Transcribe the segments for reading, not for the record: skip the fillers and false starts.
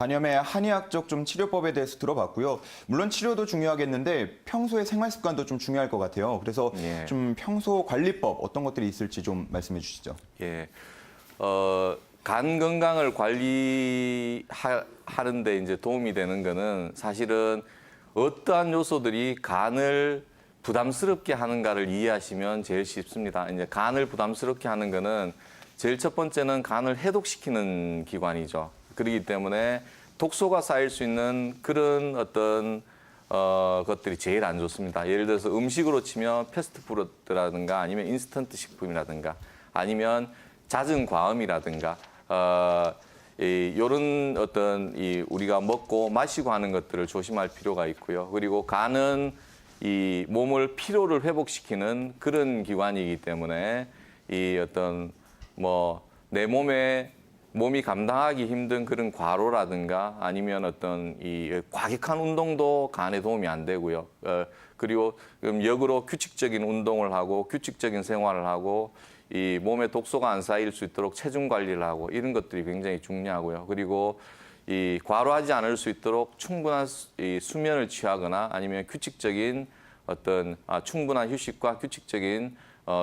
간염의 한의학적 치료법에 대해서 들어봤고요. 물론 치료도 중요하겠는데 평소의 생활 습관도 좀 중요할 것 같아요. 그래서 좀 평소 관리법 어떤 것들이 있을지 좀 말씀해 주시죠. 예. 간 건강을 관리하는데 이제 도움이 되는 거는 사실은 어떠한 요소들이 간을 부담스럽게 하는가를 이해하시면 제일 쉽습니다. 이제 간을 부담스럽게 하는 거는 제일 첫 번째는 간을 해독시키는 기관이죠. 그렇기 때문에 독소가 쌓일 수 있는 그런 어떤 것들이 제일 안 좋습니다. 예를 들어서 음식으로 치면 패스트푸드라든가 아니면 인스턴트 식품이라든가 아니면 잦은 과음이라든가 이런 어떤 우리가 먹고 마시고 하는 것들을 조심할 필요가 있고요. 그리고 간은 이 몸을 피로를 회복시키는 그런 기관이기 때문에 이 어떤 내 몸이 감당하기 힘든 그런 과로라든가 아니면 어떤 이 과격한 운동도 간에 도움이 안 되고요. 그리고 역으로 규칙적인 운동을 하고 규칙적인 생활을 하고 이 몸에 독소가 안 쌓일 수 있도록 체중 관리를 하고 이런 것들이 굉장히 중요하고요. 그리고 이 과로하지 않을 수 있도록 충분한 수면을 취하거나 아니면 규칙적인 어떤 충분한 휴식과 규칙적인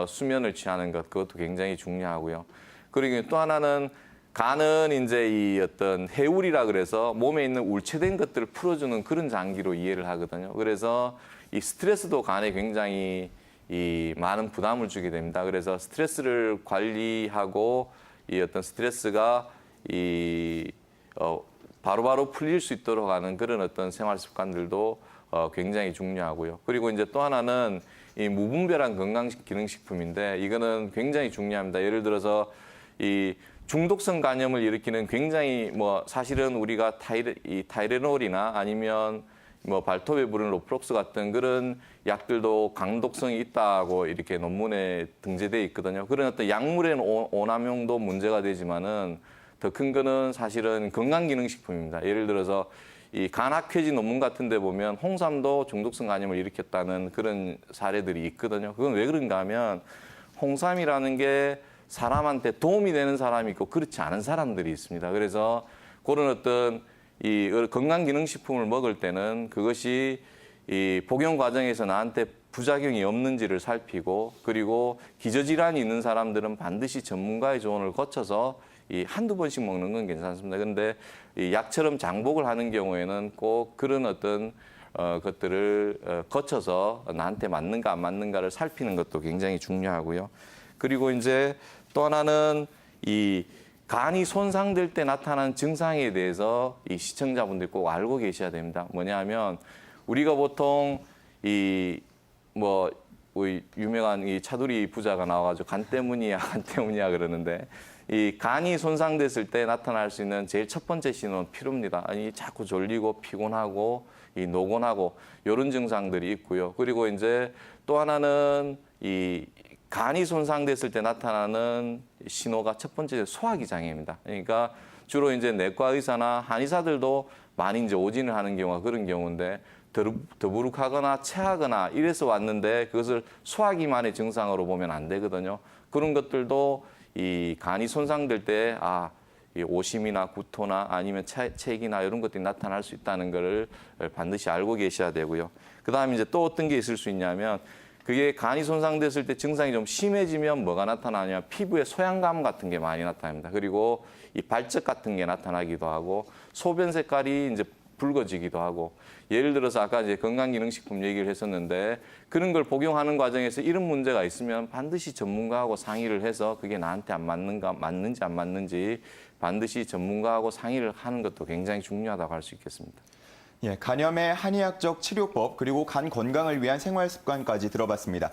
수면을 취하는 것 그것도 굉장히 중요하고요. 그리고 또 하나는 간은 이제 이 어떤 해울이라 그래서 몸에 있는 울체된 것들을 풀어주는 그런 장기로 이해를 하거든요. 그래서 이 스트레스도 간에 굉장히 많은 부담을 주게 됩니다. 그래서 스트레스를 관리하고 이 어떤 스트레스가 바로바로 풀릴 수 있도록 하는 그런 어떤 생활 습관들도 굉장히 중요하고요. 그리고 이제 또 하나는 이 무분별한 건강기능식품인데 이거는 굉장히 중요합니다. 예를 들어서 이 중독성 간염을 일으키는 굉장히 사실은 우리가 타이레놀이나 아니면 발톱에 부르는 로프록스 같은 그런 약들도 강독성이 있다고 이렇게 논문에 등재돼 있거든요. 그런 어떤 약물의 오남용도 문제가 되지만은 더 큰 거는 사실은 건강기능식품입니다. 예를 들어서 이 간학회지 논문 같은 데 보면 홍삼도 중독성 간염을 일으켰다는 그런 사례들이 있거든요. 그건 왜 그런가 하면 홍삼이라는 게 사람한테 도움이 되는 사람이 있고 그렇지 않은 사람들이 있습니다. 그래서 그런 어떤 이 건강기능식품을 먹을 때는 그것이 이 복용 과정에서 나한테 부작용이 없는지를 살피고 그리고 기저질환이 있는 사람들은 반드시 전문가의 조언을 거쳐서 한두 번씩 먹는 건 괜찮습니다. 그런데 이 약처럼 장복을 하는 경우에는 꼭 그런 어떤 것들을 거쳐서 나한테 맞는가 안 맞는가를 살피는 것도 굉장히 중요하고요. 그리고 이제 또 하나는 이 간이 손상될 때 나타나는 증상에 대해서 이 시청자분들이 꼭 알고 계셔야 됩니다. 뭐냐면 우리가 보통 우리 유명한 이 차두리 부자가 나와가지고 간 때문이야, 간 때문이야 그러는데 이 간이 손상됐을 때 나타날 수 있는 제일 첫 번째 신호는 피로입니다. 아니 자꾸 졸리고 피곤하고 노곤하고 이런 증상들이 있고요. 그리고 이제 또 하나는 이 간이 손상됐을 때 나타나는 신호가 첫 번째 소화기 장애입니다. 그러니까 주로 이제 내과 의사나 한의사들도 많이 이제 오진을 하는 경우가 그런 경우인데 더부룩하거나 체하거나 이래서 왔는데 그것을 소화기만의 증상으로 보면 안 되거든요. 그런 것들도 이 간이 손상될 때 이 오심이나 구토나 아니면 체기나 이런 것들이 나타날 수 있다는 것을 반드시 알고 계셔야 되고요. 그다음에 이제 또 어떤 게 있을 수 있냐면 그게 간이 손상됐을 때 증상이 좀 심해지면 뭐가 나타나냐면 피부에 소양감 같은 게 많이 나타납니다. 그리고 이 발적 같은 게 나타나기도 하고 소변 색깔이 이제 붉어지기도 하고 예를 들어서 아까 이제 건강기능식품 얘기를 했었는데 그런 걸 복용하는 과정에서 이런 문제가 있으면 반드시 전문가하고 상의를 해서 그게 나한테 안 맞는가 맞는지 안 맞는지 반드시 전문가하고 상의를 하는 것도 굉장히 중요하다고 할 수 있겠습니다. 간염의 한의학적 치료법 그리고 간 건강을 위한 생활 습관까지 들어봤습니다.